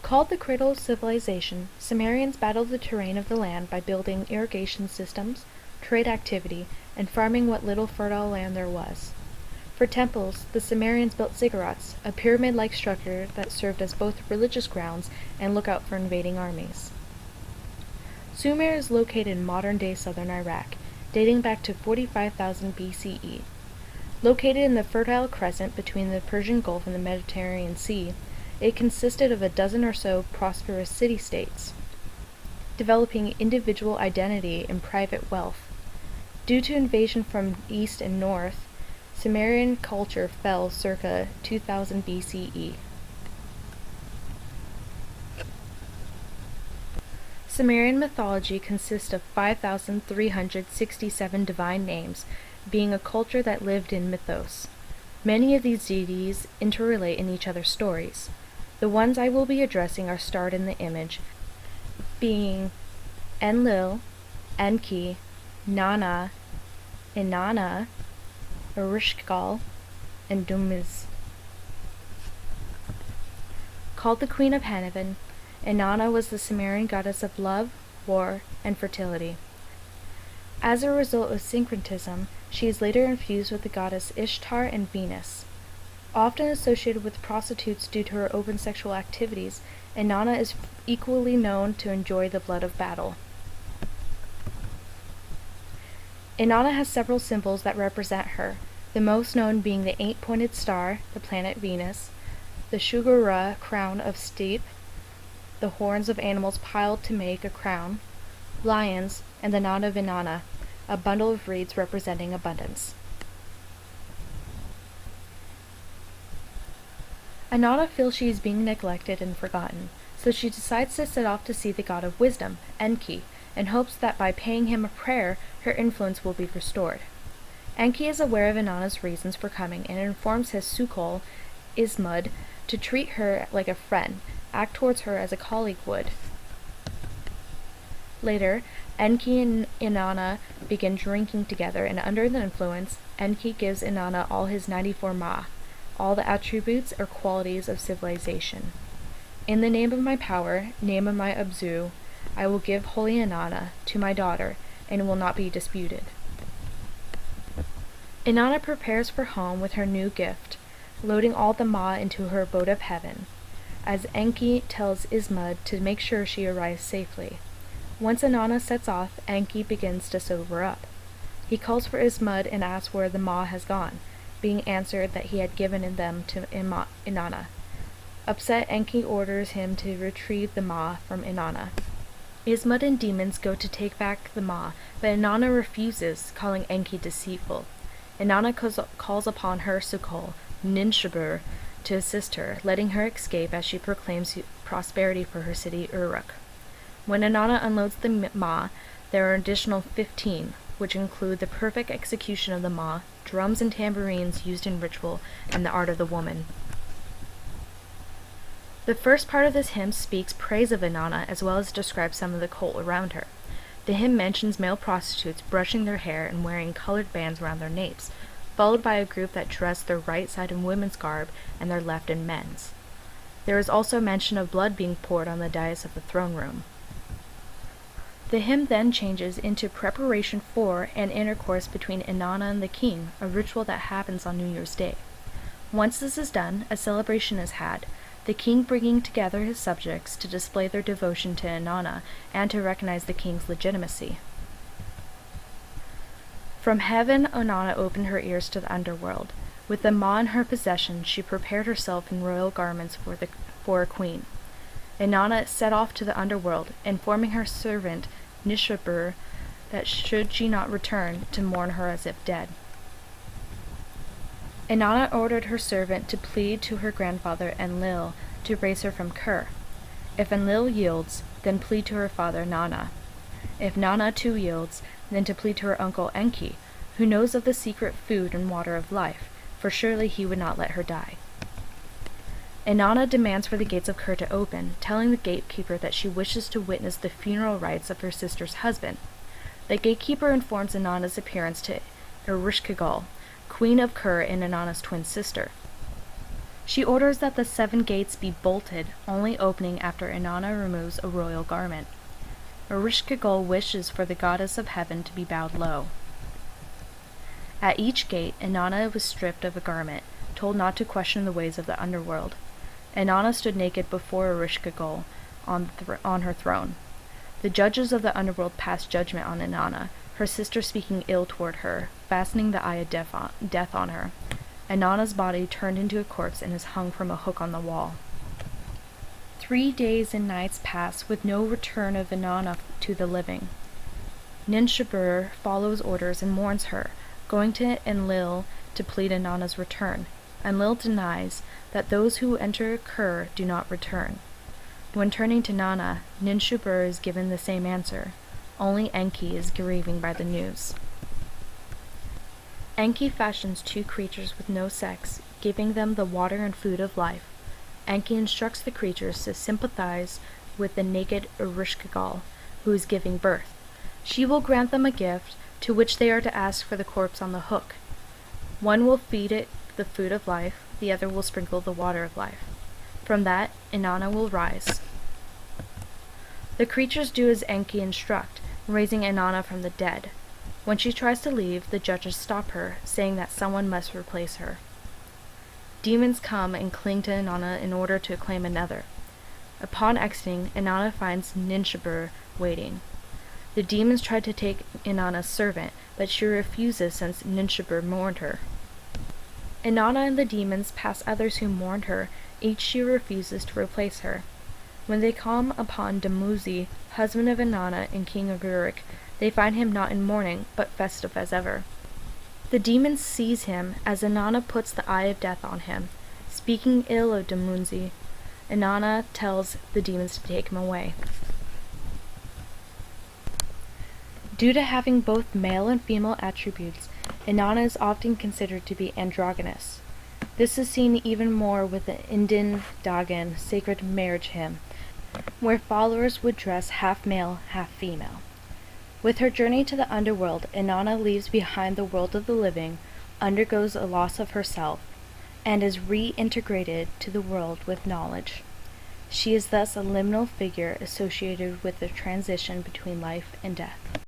Called the cradle of civilization, Sumerians battled the terrain of the land by building irrigation systems, trade activity, and farming what little fertile land there was. For temples, the Sumerians built ziggurats, a pyramid-like structure that served as both religious grounds and lookout for invading armies. Sumer is located in modern-day southern Iraq, dating back to 45,000 BCE. Located in the Fertile Crescent between the Persian Gulf and the Mediterranean Sea, it consisted of a dozen or so prosperous city-states, developing individual identity and private wealth. Due to invasion from east and north, Sumerian culture fell circa 2000 BCE. Sumerian mythology consists of 5,367 divine names, being a culture that lived in mythos. Many of these deities interrelate in each other's stories. The ones I will be addressing are starred in the image, being Enlil, Enki, Nana, Inanna, Erishkigal, and Dumiz. Called the Queen of Heaven, Inanna was the Sumerian goddess of love, war, and fertility. As a result of syncretism, she is later infused with the goddess Ishtar and Venus. Often associated with prostitutes due to her open sexual activities, Inanna is equally known to enjoy the blood of battle. Inanna has several symbols that represent her, the most known being the 8-pointed star, the planet Venus, the Shugara crown of steppe, the horns of animals piled to make a crown, lions, and the knot of Inanna, a bundle of reeds representing abundance. Inanna feels she is being neglected and forgotten, so she decides to set off to see the god of wisdom, Enki, and hopes that by paying him a prayer, her influence will be restored. Enki is aware of Inanna's reasons for coming and informs his Sukol, Ismud, to treat her like a friend, act towards her as a colleague would. Later, Enki and Inanna begin drinking together, and under the influence, Enki gives Inanna all his 94 ma, all the attributes or qualities of civilization. In the name of my power, name of my Abzu, I will give holy Inanna to my daughter, and will not be disputed. Inanna prepares for home with her new gift, loading all the ma into her abode of heaven, as Enki tells Ismud to make sure she arrives safely. Once Inanna sets off, Enki begins to sober up. He calls for Ismud and asks where the ma has gone, being answered that he had given them to Inanna. Upset, Enki orders him to retrieve the ma from Inanna. Ismud and demons go to take back the ma, but Inanna refuses, calling Enki deceitful. Inanna calls upon her Sukol, Ninshabur, to assist her, letting her escape as she proclaims prosperity for her city Uruk. When Inanna unloads the ma, there are an additional 15, which include the perfect execution of the ma, drums and tambourines used in ritual, and the art of the woman. The first part of this hymn speaks praise of Inanna as well as describes some of the cult around her. The hymn mentions male prostitutes brushing their hair and wearing colored bands around their napes, followed by a group that dressed their right side in women's garb and their left in men's. There is also mention of blood being poured on the dais of the throne room. The hymn then changes into preparation for and intercourse between Inanna and the king, a ritual that happens on New Year's Day. Once this is done, a celebration is had, the king bringing together his subjects to display their devotion to Inanna and to recognize the king's legitimacy. From heaven, Inanna opened her ears to the underworld. With the ma in her possession, she prepared herself in royal garments for a queen. Inanna set off to the underworld, informing her servant Nishabur that should she not return, to mourn her as if dead. Inanna ordered her servant to plead to her grandfather Enlil to raise her from Ker. If Enlil yields, then plead to her father Nana. If Nana too yields, then to plead to her uncle Enki, who knows of the secret food and water of life, for surely he would not let her die. Inanna demands for the gates of Ker to open, telling the gatekeeper that she wishes to witness the funeral rites of her sister's husband. The gatekeeper informs Inanna's appearance to Erishkigal, queen of Ker and Inanna's twin sister. She orders that the 7 gates be bolted, only opening after Inanna removes a royal garment. Ereshkigal wishes for the goddess of heaven to be bowed low. At each gate, Inanna was stripped of a garment, told not to question the ways of the underworld. Inanna stood naked before Ereshkigal on her throne. The judges of the underworld passed judgment on Inanna, her sister speaking ill toward her, fastening the eye of death on her. Inanna's body turned into a corpse and is hung from a hook on the wall. 3 days and nights pass with no return of Inanna to the living. Ninshubur follows orders and mourns her, going to Enlil to plead Inanna's return. Enlil denies that those who enter Kur do not return. When turning to Nana, Ninshubur is given the same answer. Only Enki is grieving by the news. Enki fashions 2 creatures with no sex, giving them the water and food of life. Enki instructs the creatures to sympathize with the naked Ereshkigal, who is giving birth. She will grant them a gift, to which they are to ask for the corpse on the hook. One will feed it the food of life, the other will sprinkle the water of life. From that, Inanna will rise. The creatures do as Enki instruct, raising Inanna from the dead. When she tries to leave, the judges stop her, saying that someone must replace her. Demons come and cling to Inanna in order to claim another. Upon exiting, Inanna finds Ninshubur waiting. The demons try to take Inanna's servant, but she refuses since Ninshubur mourned her. Inanna and the demons pass others who mourned her, each she refuses to replace her. When they come upon Dumuzi, husband of Inanna and king of Uruk, they find him not in mourning, but festive as ever. The demons seize him as Inanna puts the eye of death on him. Speaking ill of Dumuzi, Inanna tells the demons to take him away. Due to having both male and female attributes, Inanna is often considered to be androgynous. This is seen even more with the Indin Dagan sacred marriage hymn, where followers would dress half male, half female. With her journey to the underworld, Inanna leaves behind the world of the living, undergoes a loss of herself, and is reintegrated to the world with knowledge. She is thus a liminal figure associated with the transition between life and death.